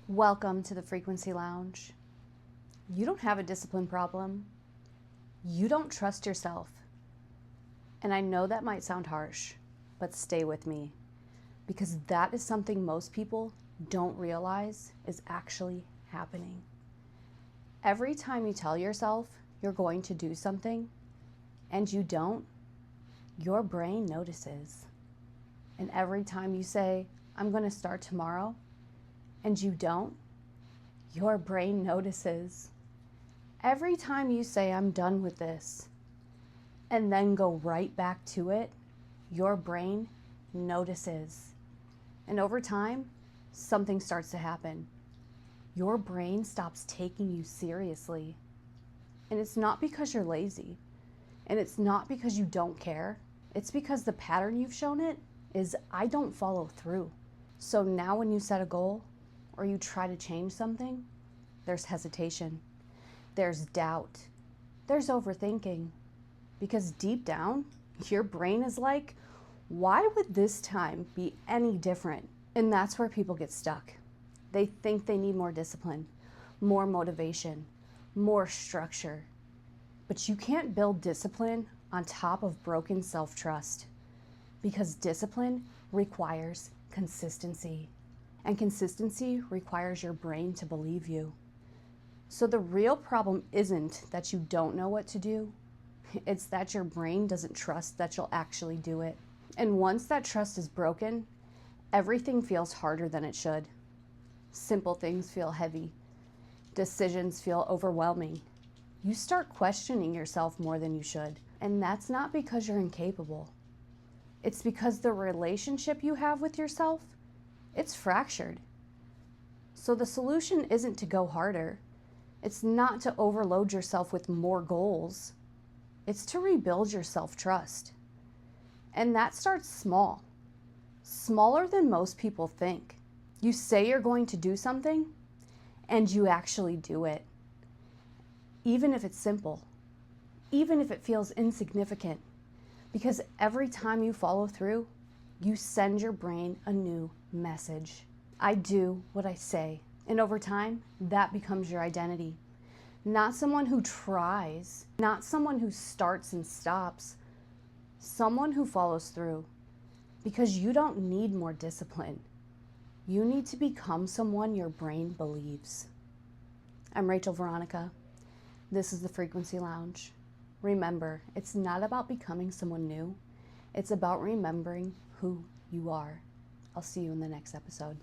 Welcome to the Frequency Lounge. You don't have a discipline problem. You don't trust yourself. And I know that might sound harsh, but stay with me, because that is something most people don't realize is actually happening. Every time you tell yourself you're going to do something and you don't, your brain notices. And every time you say, I'm going to start tomorrow, and you don't, your brain notices. Every time you say, I'm done with this, and then go right back to it, your brain notices. And over time, something starts to happen. Your brain stops taking you seriously. And it's not because you're lazy, and it's not because you don't care. It's because the pattern you've shown it is, I don't follow through. So now when you set a goal, or you try to change something, there's hesitation, there's doubt, there's overthinking. Because deep down, your brain is like, why would this time be any different? And that's where people get stuck. They think they need more discipline, more motivation, more structure. But you can't build discipline on top of broken self-trust, because discipline requires consistency. And consistency requires your brain to believe you. So the real problem isn't that you don't know what to do. It's that your brain doesn't trust that you'll actually do it. And once that trust is broken, everything feels harder than it should. Simple things feel heavy. Decisions feel overwhelming. You start questioning yourself more than you should. And that's not because you're incapable. It's because the relationship you have with yourself, it's fractured. So the solution isn't to go harder. It's not to overload yourself with more goals. It's to rebuild your self-trust. And that starts small, smaller than most people think. You say you're going to do something, and you actually do it. Even if it's simple, even if it feels insignificant, because every time you follow through, you send your brain a new message. I do what I say. And over time, that becomes your identity. Not someone who tries, not someone who starts and stops, someone who follows through. Because you don't need more discipline. You need to become someone your brain believes. I'm Veronica. This is the Frequency Lounge. Remember, it's not about becoming someone new. It's about remembering who you are. I'll see you in the next episode.